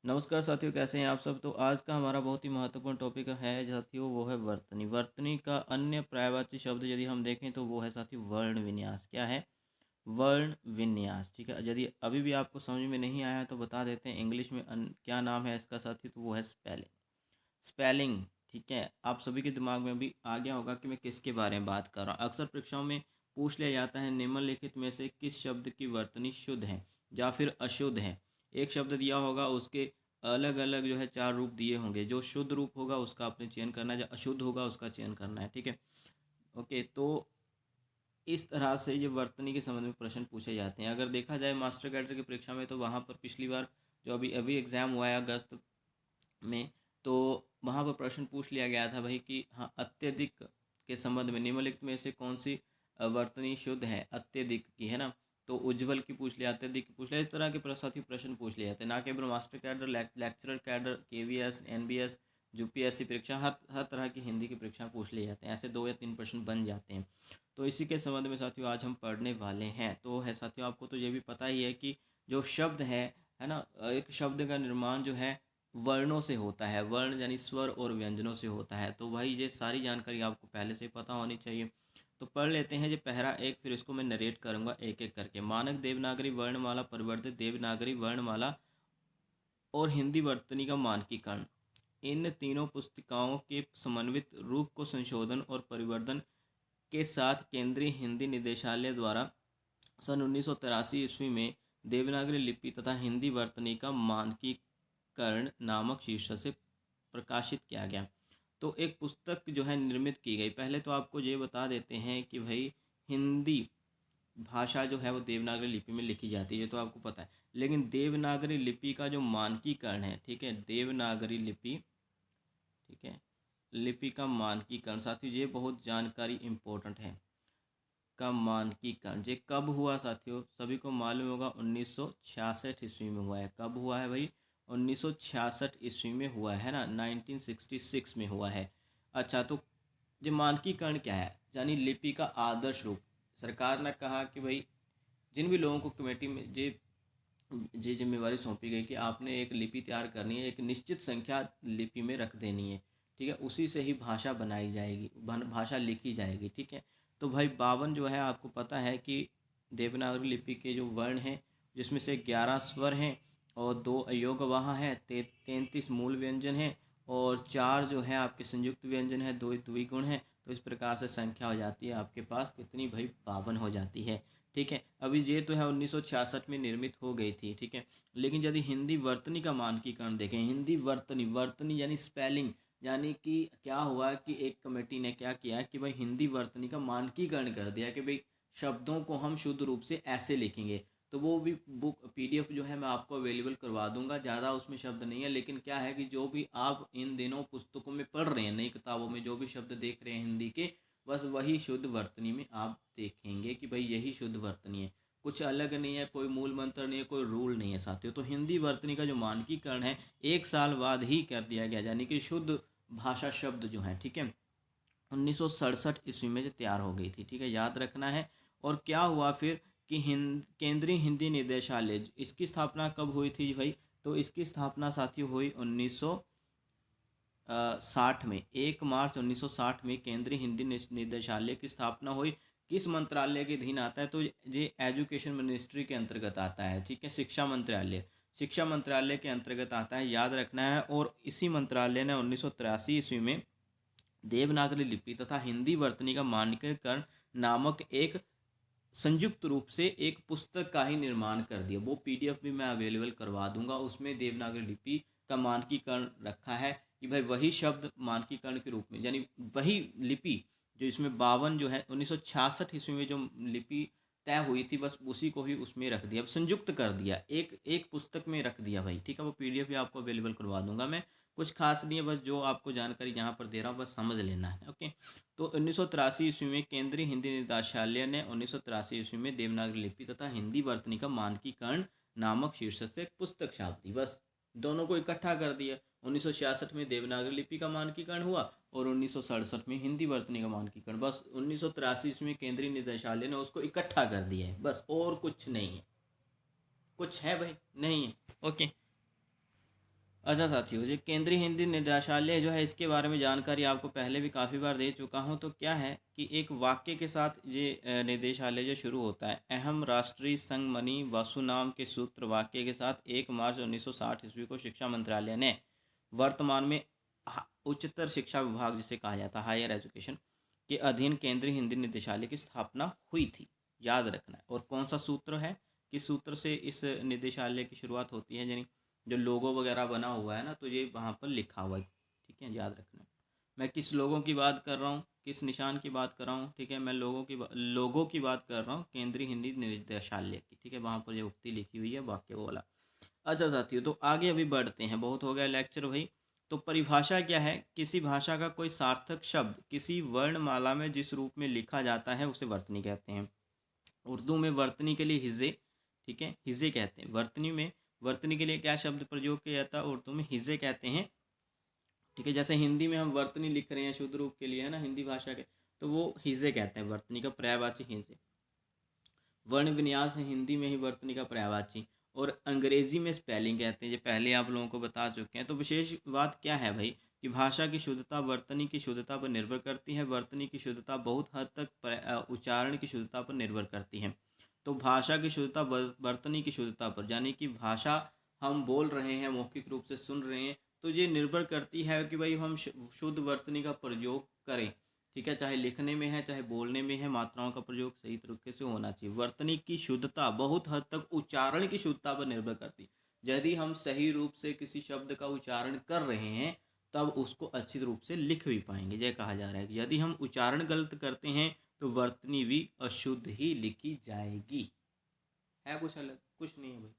नमस्कार साथियों, कैसे हैं आप सब। तो आज का हमारा बहुत ही महत्वपूर्ण टॉपिक है साथियों, वो है वर्तनी। वर्तनी का अन्य पर्यायवाची शब्द यदि हम देखें तो वो है साथियों वर्ण विन्यास। क्या है? वर्ण विन्यास। ठीक है, यदि अभी भी आपको समझ में नहीं आया तो बता देते हैं इंग्लिश में क्या नाम है इसका साथियों, तो वो है स्पेलिंग। स्पेलिंग। ठीक है, आप सभी के दिमाग में भी आ गया होगा कि मैं किसके बारे में बात कर रहा हूँ। अक्सर परीक्षाओं में पूछ लिया जाता है निम्नलिखित में से किस शब्द की वर्तनी शुद्ध है या फिर अशुद्ध है। एक शब्द दिया होगा, उसके अलग अलग जो है चार रूप दिए होंगे। जो शुद्ध रूप होगा उसका आपने चयन करना है, जो अशुद्ध होगा उसका चयन करना है। ठीक है, ओके। तो इस तरह से ये वर्तनी के संबंध में प्रश्न पूछे जाते हैं। अगर देखा जाए मास्टर कैडर की परीक्षा में, तो वहाँ पर पिछली बार जो अभी अभी एग्ज़ाम हुआ है अगस्त में, तो वहाँ पर प्रश्न पूछ लिया गया था भाई कि हाँ, अत्यधिक के संबंध में निम्नलिखित में से कौन सी वर्तनी शुद्ध है अत्यधिक की, है ना। तो उज्ज्वल की पूछ लिया, अत्यधिक की पूछ लिया। इस तरह के साथ ही प्रश्न पूछ लिए जाते हैं, ना केवल master cadre, lecturer cadre, KVS, NBS, UPSC परीक्षा, हर तरह की हिंदी की परीक्षा पूछ लिए जाते हैं। ऐसे 2 या 3 प्रश्न बन जाते हैं। तो इसी के संबंध में साथियों आज हम पढ़ने वाले हैं। तो है साथियों, आपको तो ये भी पता ही है कि जो शब्द है ना, एक शब्द का निर्माण जो है वर्णों से होता है। वर्ण यानी स्वर और व्यंजनों से होता है। तो भाई ये सारी जानकारी आपको पहले से पता होनी चाहिए। तो पढ़ लेते हैं ये पहला एक, फिर इसको मैं नरेट करूंगा एक एक करके। मानक देवनागरी वर्णमाला, परिवर्तित देवनागरी वर्णमाला और हिंदी वर्तनी का मानकीकरण, इन तीनों पुस्तिकाओं के समन्वित रूप को संशोधन और परिवर्धन के साथ केंद्रीय हिंदी निदेशालय द्वारा सन 1983 ईस्वी में देवनागरी लिपि तथा हिंदी वर्तनी का मानकीकरण नामक शीर्षक से प्रकाशित किया गया। तो एक पुस्तक जो है निर्मित की गई। पहले तो आपको ये बता देते हैं कि भाई हिंदी भाषा जो है वो देवनागरी लिपि में लिखी जाती है, ये तो आपको पता है। लेकिन देवनागरी लिपि का जो मानकीकरण है, ठीक है, देवनागरी लिपि, ठीक है, लिपि का मानकीकरण साथियों, ये बहुत जानकारी इम्पोर्टेंट है। का मानकीकरण ये कब हुआ साथियों? सभी को मालूम होगा 1966 ईस्वी में हुआ है। कब हुआ है भाई? 1966 ईस्वी में हुआ है ना, 1966 में हुआ है। अच्छा, तो ये मानकीकरण क्या है? यानी लिपि का आदर्श रूप। सरकार ने कहा कि भाई जिन भी लोगों को कमेटी में ये जिम्मेवारी सौंपी गई कि आपने एक लिपि तैयार करनी है, एक निश्चित संख्या लिपि में रख देनी है। ठीक है, उसी से ही भाषा बनाई जाएगी, भाषा लिखी जाएगी। ठीक है, तो भाई 52 जो है आपको पता है कि देवनागरी लिपि के जो वर्ण हैं, जिसमें से 11 स्वर हैं और 2 अयोगवाह हैं, 33 मूल व्यंजन हैं और 4 जो है आपके संयुक्त व्यंजन है, 2 द्विगुण हैं। तो इस प्रकार से संख्या हो जाती है आपके पास कितनी भाई? 52 हो जाती है। ठीक है, अभी ये तो है 1966 में निर्मित हो गई थी। ठीक है, लेकिन यदि हिंदी वर्तनी का मानकीकरण देखें, हिंदी वर्तनी, वर्तनी यानी स्पेलिंग, यानी कि क्या हुआ कि एक कमेटी ने क्या किया कि भाई हिंदी वर्तनी का मानकीकरण कर दिया कि भाई शब्दों को हम शुद्ध रूप से ऐसे लिखेंगे। तो वो भी बुक पीडीएफ जो है मैं आपको अवेलेबल करवा दूंगा। ज़्यादा उसमें शब्द नहीं है, लेकिन क्या है कि जो भी आप इन दिनों पुस्तकों में पढ़ रहे हैं, नई किताबों में जो भी शब्द देख रहे हैं हिंदी के, बस वही शुद्ध वर्तनी में आप देखेंगे कि भाई यही शुद्ध वर्तनी है। कुछ अलग नहीं है, कोई मूल मंत्र नहीं है, कोई रूल नहीं है साथियों। तो हिंदी वर्तनी का जो मानकीकरण है 1 साल बाद ही कर दिया गया, यानी कि शुद्ध भाषा शब्द जो है, ठीक है, 1967 ईस्वी में जो तैयार हो गई थी। ठीक है, याद रखना है। और क्या हुआ फिर कि केंद्रीय हिंदी निदेशालय, इसकी स्थापना कब हुई थी भाई? तो इसकी स्थापना साथियों हुई 1960 में। 1 मार्च 1960 में केंद्रीय हिंदी निदेशालय की स्थापना हुई। किस मंत्रालय के अधीन आता है? तो ये एजुकेशन मिनिस्ट्री के अंतर्गत आता है। ठीक है, शिक्षा मंत्रालय, शिक्षा मंत्रालय के अंतर्गत आता है, याद रखना है। और इसी मंत्रालय ने 1983 ईस्वी में देवनागरी लिपि तथा हिंदी वर्तनी का मानकीकरण नामक एक संयुक्त रूप से एक पुस्तक का ही निर्माण कर दिया। वो पीडीएफ भी मैं अवेलेबल करवा दूंगा। उसमें देवनागरी लिपि का मानकीकरण रखा है कि भाई वही शब्द मानकीकरण के रूप में, यानी वही लिपि जो इसमें 52 जो है 1966 ईस्वी में जो लिपि तय हुई थी, बस उसी को ही उसमें रख दिया, संयुक्त कर दिया, एक एक पुस्तक में रख दिया भाई। ठीक है, वो पीडीएफ भी आपको अवेलेबल करवा दूंगा मैं। कुछ खास नहीं है, बस जो आपको जानकारी यहाँ पर दे रहा हूँ बस समझ लेना है। ओके, तो 1983 ईस्वी में केंद्रीय हिंदी निदेशालय ने 1983 ईस्वी में देवनागरी लिपि तथा हिंदी वर्तनी का मानकीकरण नामक शीर्षक से एक पुस्तक छाप दी। बस दोनों को इकट्ठा कर दिया। 1966 में देवनागरी लिपि का मानकीकरण हुआ और 1967 में हिंदी वर्तनी का मानकीकरण। बस 1983 ईस्वी में केंद्रीय निदेशालय ने उसको इकट्ठा कर दिया है, बस, और कुछ नहीं है। कुछ है भाई? नहीं है। ओके, अच्छा साथियों, जो केंद्रीय हिंदी निदेशालय जो है इसके बारे में जानकारी आपको पहले भी काफ़ी बार दे चुका हूँ। तो क्या है कि एक वाक्य के साथ ये निदेशालय जो शुरू होता है, अहम राष्ट्रीय संघमनि वसु नाम के सूत्र वाक्य के साथ 1 मार्च 1960 ईस्वी को शिक्षा मंत्रालय ने वर्तमान में उच्चतर शिक्षा विभाग जिसे कहा जाता है, हायर एजुकेशन के अधीन केंद्रीय हिंदी निदेशालय की स्थापना हुई थी। याद रखना है। और कौन सा सूत्र है, किस सूत्र से इस निदेशालय की शुरुआत होती है, यानी जो लोगो वगैरह बना हुआ है ना, तो ये वहाँ पर लिखा हुआ है। ठीक है, याद रखना। मैं किस लोगों की बात कर रहा हूँ, किस निशान की बात कर रहा हूँ। ठीक है, मैं लोगों की बात कर रहा हूँ केंद्रीय हिंदी निदेशालय की। ठीक है, वहाँ पर ये उक्ति लिखी हुई है, वाक्य वो वाला। अच्छा साथियों, तो आगे अभी बढ़ते हैं, बहुत हो गया लेक्चर भाई। तो परिभाषा क्या है, किसी भाषा का कोई सार्थक शब्द किसी वर्णमाला में जिस रूप में लिखा जाता है उसे वर्तनी कहते हैं। उर्दू में वर्तनी के लिए हिजे, ठीक है, हिजे कहते हैं। वर्तनी के लिए क्या शब्द प्रयोग किया जाता है, उर्दू में हिजे कहते हैं। ठीक है, जैसे हिंदी में हम वर्तनी लिख रहे हैं शुद्ध रूप के लिए, है ना, हिंदी भाषा के, तो वो हिजे कहते हैं, वर्तनी का पर्यायवाची हिजे। वर्ण विन्यास है हिंदी में ही वर्तनी का पर्यायवाची। और अंग्रेजी में स्पेलिंग कहते हैं, ये पहले आप लोगों को बता चुके हैं। तो विशेष बात क्या है भाई, कि भाषा की शुद्धता वर्तनी की शुद्धता पर निर्भर करती है। वर्तनी की शुद्धता बहुत हद तक उच्चारण की शुद्धता पर निर्भर करती है। तो भाषा की शुद्धता वर्तनी की शुद्धता पर, यानी कि भाषा हम बोल रहे हैं, मौखिक रूप से सुन रहे हैं, तो ये निर्भर करती है कि भाई हम शुद्ध वर्तनी का प्रयोग करें। ठीक है, चाहे लिखने में है चाहे बोलने में है, मात्राओं का प्रयोग सही तरीके से होना चाहिए। वर्तनी की शुद्धता बहुत हद तक उच्चारण की शुद्धता पर निर्भर करती है। यदि हम सही रूप से किसी शब्द का उच्चारण कर रहे हैं, तब उसको अच्छी रूप से लिख भी पाएंगे। यह कहा जा रहा है कि यदि हम उच्चारण गलत करते हैं तो वर्तनी भी अशुद्ध ही लिखी जाएगी। है कुछ अलग, कुछ नहीं है भाई।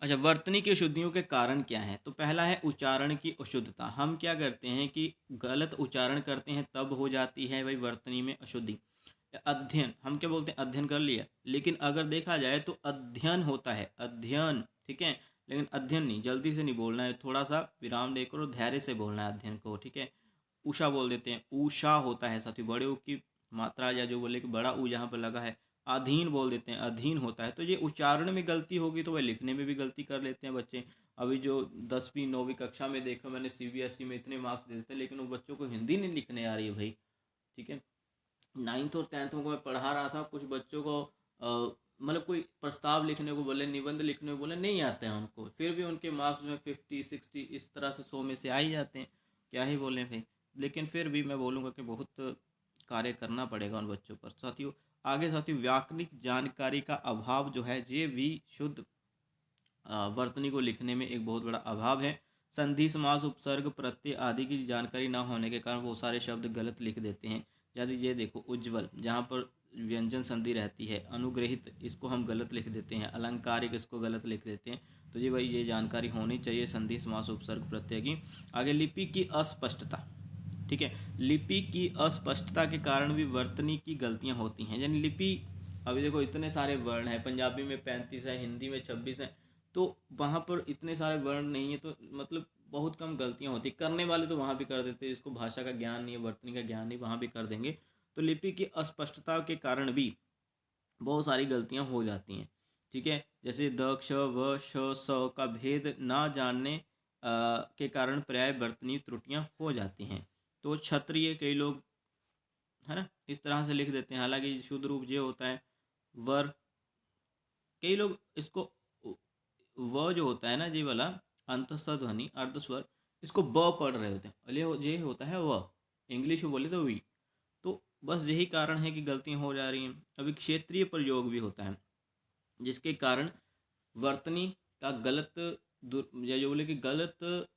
अच्छा, वर्तनी की अशुद्धियों के कारण क्या है, तो पहला है उच्चारण की अशुद्धता। हम क्या करते हैं कि गलत उच्चारण करते हैं, तब हो जाती है भाई वर्तनी में अशुद्धि। अध्ययन, हम क्या बोलते हैं, अध्ययन कर लिया, लेकिन अगर देखा जाए तो अध्ययन होता है, अध्ययन, ठीक है, लेकिन अध्ययन नहीं, जल्दी से नहीं बोलना है, थोड़ा सा विराम देकर और धैर्य से बोलना है अध्ययन को। ठीक है, उषा बोल देते हैं, ऊषा होता है साथी, बड़े ऊ की मात्रा, या जो बोले कि बड़ा ऊ यहाँ पर लगा है। अधीन बोल देते हैं, अधीन होता है। तो ये उच्चारण में गलती होगी तो वह लिखने में भी गलती कर लेते हैं बच्चे। अभी जो 10वीं 9वीं कक्षा में देखा मैंने, सीबीएसई में इतने मार्क्स देते हैं, लेकिन वो बच्चों को हिंदी नहीं लिखने आ रही है भाई। ठीक है, 9th और 10th में मैं पढ़ा रहा था, कुछ बच्चों को मतलब कोई प्रस्ताव लिखने को बोले, निबंध लिखने को बोले, नहीं आते हैं उनको, फिर भी उनके मार्क्स जो है 50 60 इस तरह से 100 में से आ ही जाते हैं। क्या ही बोलें भाई, लेकिन फिर भी मैं बोलूँगा कि बहुत कार्य करना पड़ेगा उन बच्चों पर। साथियों आगे, साथियों व्याकरणिक जानकारी का अभाव जो है, ये भी शुद्ध वर्तनी को लिखने में एक बहुत बड़ा अभाव है। संधि समास उपसर्ग प्रत्यय आदि की जानकारी ना होने के कारण वो सारे शब्द गलत लिख देते हैं। यदि ये देखो, उज्ज्वल जहाँ पर व्यंजन संधि रहती है, अनुग्रहित इसको हम गलत लिख देते हैं, अलंकारिक इसको गलत लिख देते हैं। तो ये भाई ये जानकारी होनी चाहिए संधि समास उपसर्ग प्रत्यय की। आगे, लिपि की अस्पष्टता। ठीक है, लिपि की अस्पष्टता के कारण भी वर्तनी की गलतियाँ होती हैं। यानी लिपि, अभी देखो इतने सारे वर्ण हैं, पंजाबी में 35 है, हिंदी में 26 है, तो वहाँ पर इतने सारे वर्ण नहीं है, तो मतलब बहुत कम गलतियाँ होती। करने वाले तो वहाँ भी कर देते हैं, जिसको भाषा का ज्ञान नहीं है, वर्तनी का ज्ञान नहीं, वहाँ भी कर देंगे। तो लिपि की अस्पष्टता के कारण भी बहुत सारी गलतियाँ हो जाती हैं। ठीक है, जैसे द, क्ष, व, श, स का भेद ना जानने के कारण पर्याय वर्तनी त्रुटियाँ हो जाती हैं। तो क्षत्रिय कई लोग, है ना, इस तरह से लिख देते हैं, हालांकि शुद्ध रूप ये होता है वर। कई लोग इसको व जो होता है ना, जी वाला अंतस्थ ध्वनि अर्धस्वर, इसको ब पढ़ रहे होते हैं, अले ये होता है व, इंग्लिश में बोले तो वी। तो बस यही कारण है कि गलतियाँ हो जा रही हैं। अभी क्षेत्रीय प्रयोग भी होता है, जिसके कारण वर्तनी का गलत या जो बोले कि गलत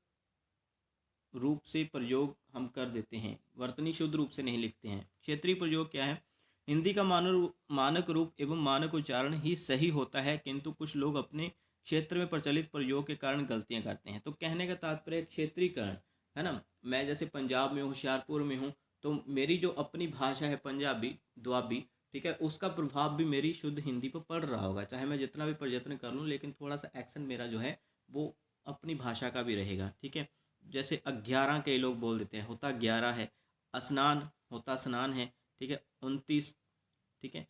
रूप से प्रयोग हम कर देते हैं, वर्तनी शुद्ध रूप से नहीं लिखते हैं। क्षेत्रीय प्रयोग क्या है, हिंदी का मानक रूप एवं मानक उच्चारण ही सही होता है, किंतु कुछ लोग अपने क्षेत्र में प्रचलित प्रयोग के कारण गलतियां करते हैं। तो कहने का तात्पर्य क्षेत्रीकरण है ना। मैं जैसे पंजाब में हूँ, होशियारपुर में हूँ, तो मेरी जो अपनी भाषा है पंजाबी दुआबी, ठीक है, उसका प्रभाव भी मेरी शुद्ध हिंदी पर पड़ रहा होगा, चाहे मैं जितना भी प्रयत्न कर लूँ, लेकिन थोड़ा सा एक्शन मेरा जो है वो अपनी भाषा का भी रहेगा। ठीक है, जैसे 11 कई लोग बोल देते हैं, होता 11 है। स्नान होता स्नान है। ठीक है, 29, ठीक है,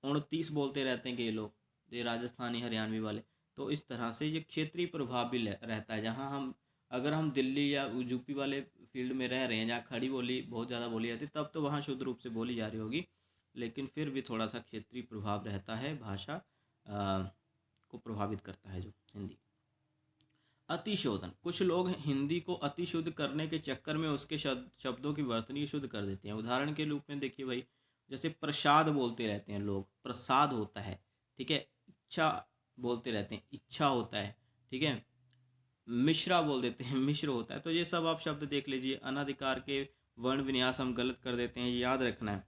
29 बोलते रहते हैं कई लोग, ये राजस्थानी हरियाणवी वाले। तो इस तरह से ये क्षेत्रीय प्रभाव भी रहता है। जहाँ हम अगर हम दिल्ली या यूपी वाले फील्ड में रह रहे हैं जहाँ खड़ी बोली बहुत ज़्यादा बोली जाती है, तब तो वहाँ शुद्ध रूप से बोली जा रही होगी, लेकिन फिर भी थोड़ा सा क्षेत्रीय प्रभाव रहता है, भाषा को प्रभावित करता है जो हिंदी। अतिशोधन, कुछ लोग हिंदी को अतिशुद्ध करने के चक्कर में उसके शब्दों की वर्तनी शुद्ध कर देते हैं। उदाहरण के रूप में देखिए भाई, जैसे प्रसाद बोलते रहते हैं लोग, प्रसाद होता है, ठीक है। इच्छा बोलते रहते हैं, इच्छा होता है, ठीक है। मिश्रा बोल देते हैं, मिश्र होता है। तो ये सब आप शब्द देख लीजिए। अनाधिकार के वर्ण विन्यास हम गलत कर देते हैं, ये याद रखना है।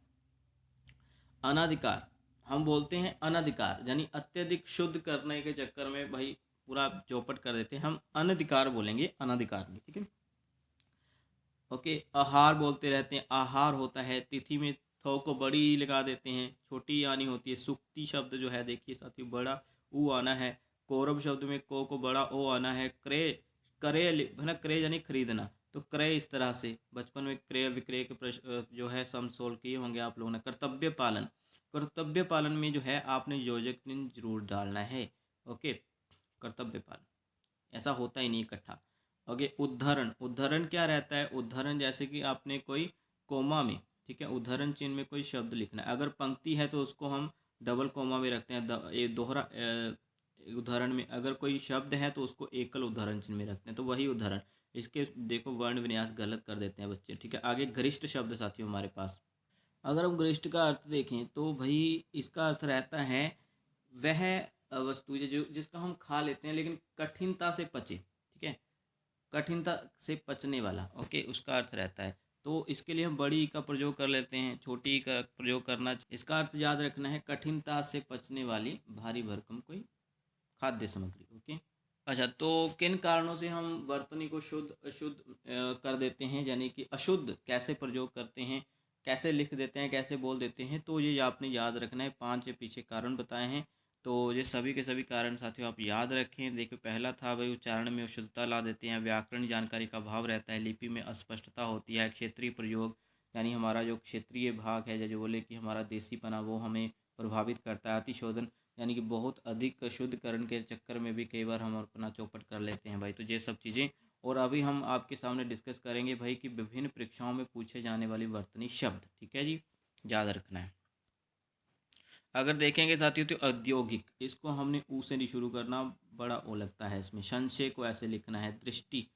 अनाधिकार हम बोलते हैं अनधिकार, यानी अत्यधिक शुद्ध करने के चक्कर में भाई पूरा चौपट कर देते हैं, हम अनधिकार बोलेंगे, अनाधिकार नहीं, ठीक है। ओके, आहार बोलते रहते हैं, आहार होता है। तिथि में थो को बड़ी लगा देते हैं, छोटी आनी होती है। सुक्ति शब्द जो है देखिए साथियों, बड़ा ऊ आना है। कौरव शब्द में को बड़ा ओ आना है। क्रय, क्रय है ना, क्रय यानी खरीदना, तो क्रय इस तरह से बचपन में क्रय विक्रय के प्रश्न जो है सम सोल्व किए होंगे आप लोगों ने। कर्तव्य पालन, कर्तव्य पालन में जो है आपने योजक चिन्ह जरूर डालना है। ओके, कर्तव्य पालन ऐसा होता ही नहीं इकट्ठा। ओके, उद्धरण, उद्धरण क्या रहता है? उद्धरण जैसे कि आपने कोई कोमा में, ठीक है, उद्धरण चिन्ह में कोई शब्द लिखना है, अगर पंक्ति है तो उसको हम डबल कोमा में रखते हैं। ये दोहरा उदाहरण में अगर कोई शब्द है तो उसको एकल उदाहरण चिन्ह में रखते हैं, तो वही उदाहरण। इसके देखो वर्ण विन्यास गलत कर देते हैं बच्चे, ठीक है। आगे गरिष्ठ शब्द साथियों हमारे पास, अगर हम गरिष्ठ का अर्थ देखें तो भाई इसका अर्थ रहता है वह वस्तु जो जिसका हम खा लेते हैं लेकिन कठिनता से पचे, ठीक है, कठिनता से पचने वाला, ओके, उसका अर्थ रहता है। तो इसके लिए हम बड़ी का प्रयोग कर लेते हैं, छोटी का प्रयोग करना। इसका अर्थ याद रखना है, कठिनता से पचने वाली भारी भरकम कोई खाद्य सामग्री। ओके, अच्छा, तो किन कारणों से हम वर्तनी को शुद्ध अशुद्ध कर देते हैं, यानी कि अशुद्ध कैसे प्रयोग करते हैं, कैसे लिख देते हैं, कैसे बोल देते हैं, तो ये आपने याद रखना है। 5 पीछे कारण बताए हैं, तो ये सभी के सभी कारण साथियों आप याद रखें। देखो, पहला था भाई उच्चारण में अशुद्धता ला देते हैं, व्याकरण जानकारी का अभाव रहता है, लिपि में अस्पष्टता होती है, क्षेत्रीय प्रयोग यानी हमारा जो क्षेत्रीय भाग है, जो बोले कि हमारा देसीपना, वो हमें प्रभावित करता है। अतिशोधन यानी कि बहुत अधिक शुद्धकरण के चक्कर में भी कई बार हम अपना चौपट कर लेते हैं भाई। तो ये सब चीज़ें, और अभी हम आपके सामने डिस्कस करेंगे भाई कि विभिन्न परीक्षाओं में पूछे जाने वाली वर्तनी शब्द, ठीक है जी, याद रखना है। अगर देखेंगे साथियों तो औद्योगिक, इसको हमने ऊ से नहीं शुरू करना, बड़ा ओ लगता है इसमें। संशय को ऐसे लिखना है। दृष्टि,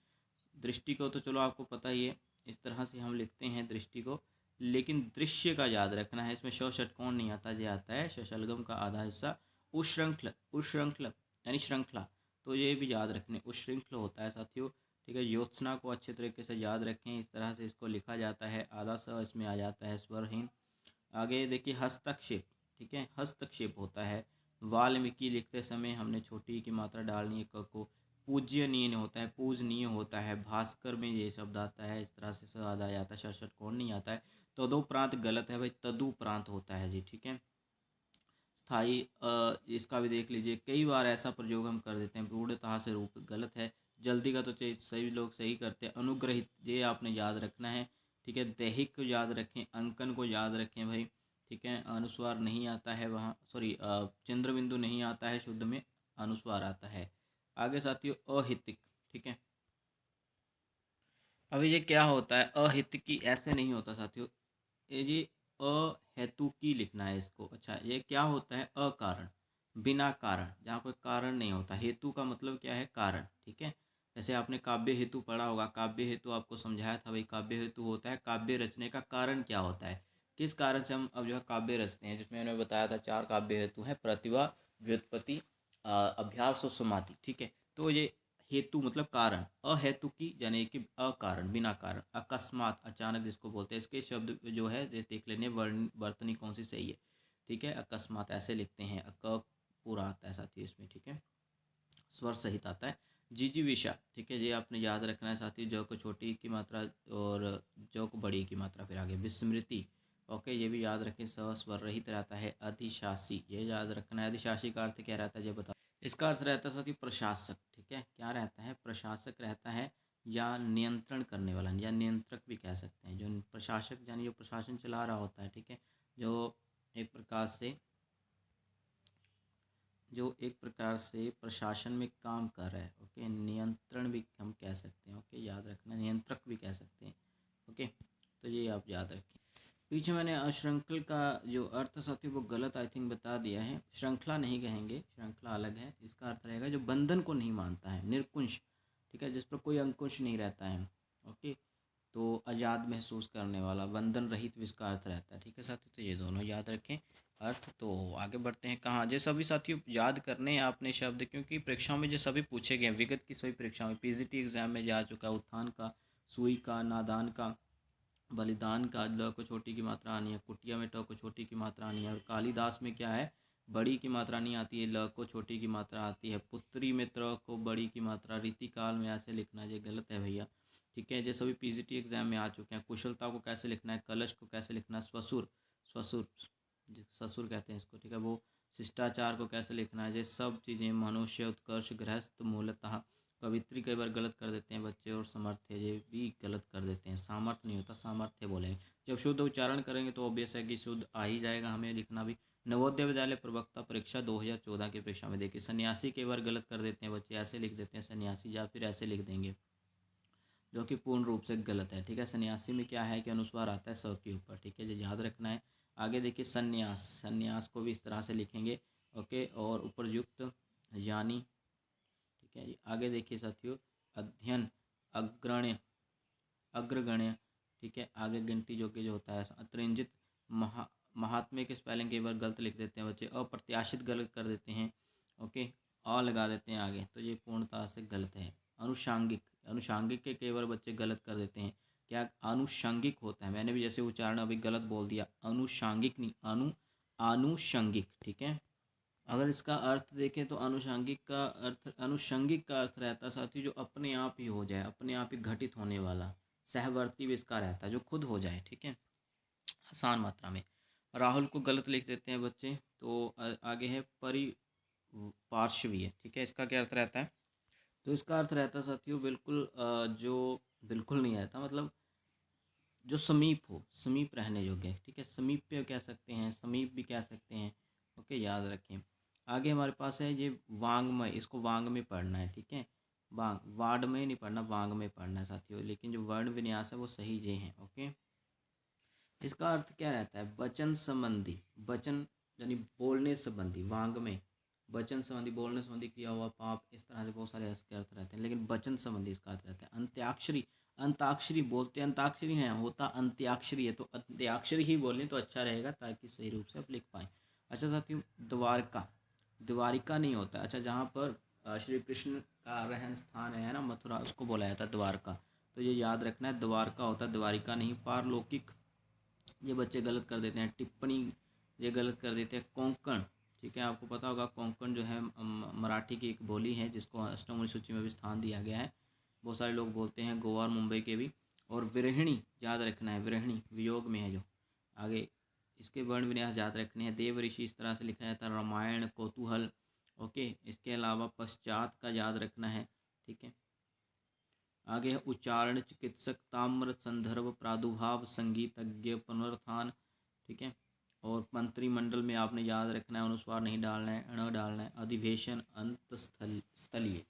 दृष्टि को तो चलो आपको पता ही है, इस तरह से हम लिखते हैं दृष्टि को, लेकिन दृश्य का याद रखना है। इसमें श षटकोण नहीं आता, ये आता है शलगम का आधा हिस्सा। उश्रृंखल, उश्रृंखल यानी श्रृंखला, तो ये भी याद रखने, उश्रृंखल होता है साथियों, ठीक है। योत्सना को अच्छे तरीके से याद रखें, इस तरह से इसको लिखा जाता है। आधा स इसमें आ जाता है स्वरहीन। आगे देखिए हस्तक्षेप, ठीक है, हस्तक्षेप होता है। वाल्मीकि लिखते समय हमने छोटी की मात्रा डालनी है, क को। पूज्यनीय होता है, पूजनीय होता है। भास्कर में ये शब्द आता है, इस तरह से स्वाद आ जाता है, षटकोण नहीं आता है। तदोपरांत गलत है भाई, तदुपरांत होता है जी, ठीक है। स्थाई, इसका भी देख लीजिए, कई बार ऐसा प्रयोग हम कर देते हैं, पूर्णतः से रूप गलत है। जल्दी का तो सही लोग सही करते हैं। अनुग्रहित, ये आपने याद रखना है, ठीक है। दैहिक को याद रखें, अंकन को याद रखें भाई, ठीक है। अनुस्वार नहीं आता है वहाँ, सॉरी, चंद्र बिंदु नहीं आता है, शुद्ध में अनुस्वार आता है। आगे साथियों अहितिक, ठीक है। अभी ये क्या होता है, अहितकी ऐसे नहीं होता साथियों, ये अहेतुकी लिखना है इसको। अच्छा, ये क्या होता है, अकारण, बिना कारण, जहाँ कोई कारण नहीं होता। हेतु का मतलब क्या है, कारण, ठीक है। जैसे आपने काव्य हेतु पढ़ा होगा, काव्य हेतु आपको समझाया था भाई, काव्य हेतु होता है काव्य रचने का कारण क्या होता है, किस कारण से हम अब जो है काव्य रचते हैं, जिसमें मैंने बताया था 4 काव्य हेतु हैं, प्रतिभा, व्युत्पत्ति, अभ्यास और समाधि, ठीक है। तो ये हेतु मतलब कारण, अहेतुकी यानी कि अकारण, बिना कारण। अकस्मात, अचानक जिसको बोलते हैं, इसके शब्द जो है ये देख लेने वर्तनी कौन सी सही है, ठीक है। अकस्मात ऐसे लिखते हैं, अक पूरा आता है साथियों इसमें, ठीक है, स्वर सहित आता है। जिजीविषा, ठीक है, ये आपने याद रखना है साथियों, जो को छोटी की मात्रा और जो को बड़ी की मात्रा, फिर आगे विस्मृति, ओके, ये भी याद रखें, स्वर रहित रहता है। अधिशासी, ये याद रखना है। अधिशासी का अर्थ क्या रहता है ये बता, इसका अर्थ रहता है साथी प्रशासक, ठीक है। क्या रहता है, प्रशासक रहता है, या नियंत्रण करने वाला, या नियंत्रक भी कह सकते हैं। जो प्रशासक यानी जो प्रशासन चला रहा होता है, ठीक है, जो एक प्रकार से जो एक प्रकार से प्रशासन में काम कर रहा है। ओके, नियंत्रण भी हम कह सकते हैं। ओके, याद रखना, नियंत्रक भी कह सकते हैं। ओके, तो ये आप याद रखें। पीछे मैंने अश्रृंखल का जो अर्थ साथी वो गलत आई थिंक बता दिया है। श्रृंखला नहीं कहेंगे, श्रृंखला अलग है। इसका अर्थ रहेगा जो बंधन को नहीं मानता है, निरकुश, ठीक है, जिस पर कोई अंकुश नहीं रहता है। ओके, तो आज़ाद महसूस करने वाला, बंधन रहित भी इसका अर्थ रहता है। ठीक है साथी, तो ये दोनों याद रखें अर्थ। तो आगे बढ़ते हैं कहाँ, जो सभी साथियों याद करने हैं आपने शब्द, क्योंकि परीक्षाओं में जो सभी पूछे गए हैं, विगत की सभी परीक्षाओं में, पीजीटी एग्जाम में जा चुका है। उत्थान का, सुई का, नादान का, बलिदान का ल को छोटी की मात्रा आनी है, कुटिया में ट को छोटी की मात्रा आनी है, और कालिदास में क्या है, बड़ी की मात्रा नहीं आती है, ल को छोटी की मात्रा आती है। पुत्री में त्र को बड़ी की मात्रा, रीतिकाल में ऐसे लिखना, ये गलत है भैया। ठीक है, ये सभी पीजीटी एग्जाम में आ चुके हैं। कुशलता को कैसे लिखना है, कलश को कैसे लिखना है, स्वसुर, स्वसुर, ससुर कहते हैं इसको। ठीक है, वो शिष्टाचार को कैसे लिखना है, ये सब चीज़ें। मनुष्य, उत्कर्ष, गृहस्थ, मूलतः, कवित्री कई बार गलत कर देते हैं बच्चे, और समर्थ्य ये भी गलत कर देते हैं। सामर्थ्य नहीं होता, सामर्थ्य बोलेंगे। जब शुद्ध उच्चारण करेंगे तो ऑब्वियस है कि शुद्ध आ ही जाएगा, हमें लिखना भी। नवोदय विद्यालय प्रवक्ता परीक्षा 2014 की परीक्षा में देखिए, सन्यासी कई बार गलत कर देते हैं बच्चे, ऐसे लिख देते हैं सन्यासी, या फिर ऐसे लिख देंगे, जो कि पूर्ण रूप से गलत है। ठीक है, सन्यासी में क्या है कि अनुस्वार आता है स के ऊपर। ठीक है, ये याद रखना है। आगे देखिए संन्यास, संन्यास को भी इस तरह से लिखेंगे। ओके, और उपरयुक्त, यानी। ठीक है जी, आगे देखिए साथियों, अध्ययन, अग्रण्य, अग्रगण्य। ठीक है, आगे गिनती जो कि जो होता है, अतिरंजित, महात्म्य के स्पेलिंग कई बार गलत लिख देते हैं बच्चे, अप्रत्याशित गलत कर देते हैं। ओके, अ लगा देते हैं आगे, तो ये पूर्णतः से गलत है। अनुषांगिक, अनुषांगिक के कई बार बच्चे गलत कर देते हैं। क्या आनुषंगिक होता है, मैंने भी जैसे उच्चारण अभी गलत बोल दिया, अनुषांगिक नहीं, आनुषंगिक। ठीक है, अगर इसका अर्थ देखें तो अनुषंगिक का अर्थ, अनुषंगिक का अर्थ रहता है साथी जो अपने आप ही हो जाए, अपने आप ही घटित होने वाला। सहवर्ती भी इसका रहता है, जो खुद हो जाए। ठीक है, आसान मात्रा में। राहुल को गलत लिख देते हैं बच्चे। तो आगे है पार्श्वीय। ठीक है, इसका क्या अर्थ रहता है, तो इसका अर्थ रहता है साथियों बिल्कुल जो बिल्कुल नहीं रहता, मतलब जो समीप हो, समीप रहने योग्य। ठीक है, समीप्य कह सकते हैं, समीप भी कह सकते हैं। ओके, याद रखें। आगे हमारे पास है ये वांग्मय, इसको वांग में पढ़ना है। ठीक है, वांग, वाड में नहीं पढ़ना, वांग में पढ़ना है साथियों, लेकिन जो वर्ण विन्यास है वो सही ये है। ओके, इसका अर्थ क्या रहता है, वचन संबंधी, वचन यानी बोलने संबंधी, वांग में वचन संबंधी, बोलने संबंधी, किया हुआ पाप, इस तरह से बहुत सारे इसके अर्थ रहते हैं, लेकिन वचन संबंधी इसका अर्थ रहता है। अंत्याक्षरी, अंताक्षरी बोलते हैं, अंताक्षरी हैं, होता अंत्याक्षरी है, तो अंत्याक्षरी ही बोलें तो अच्छा रहेगा, ताकि सही रूप से आप लिख पाएँ। अच्छा साथियों, द्वारका, द्वारिका नहीं होता। अच्छा, जहाँ पर श्री कृष्ण का रहन स्थान है ना, मथुरा, उसको बोला जाता है द्वारका, तो ये याद रखना है, द्वारका होता है, द्वारिका नहीं। पारलौकिक, ये बच्चे गलत कर देते हैं। टिप्पणी, ये गलत कर देते हैं। कोंकण, ठीक है, आपको पता होगा कोंकण जो है मराठी की एक बोली है, जिसको अष्टम सूची में भी स्थान दिया गया है। बहुत सारे लोग बोलते हैं, गोवा और मुंबई के भी। और विरहिणी याद रखना है, विरहिणी वियोग में है जो। आगे इसके वर्ण विन्यास याद रखने हैं। देव ऋषि इस तरह से लिखा जाता है। रामायण, कौतूहल। ओके, इसके अलावा पश्चात का याद रखना है। ठीक है, आगे है उच्चारण, चिकित्सक, ताम्र, संदर्भ, प्रादुर्भाव, संगीतज्ञ, पुनरुत्थान। ठीक है, और मंत्रिमंडल में आपने याद रखना है, अनुस्वार नहीं डालना है, अण डालना है। अधिवेशन, स्थलीय।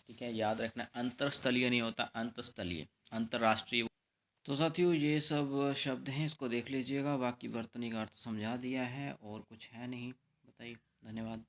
ठीक है, याद रखना है, अंतरस्थलीय नहीं होता, अंतस्थलीय, अंतर्राष्ट्रीय। तो साथियों ये सब शब्द हैं, इसको देख लीजिएगा। बाकी वर्तनी का अर्थ समझा दिया है, और कुछ है नहीं। बताइए, धन्यवाद।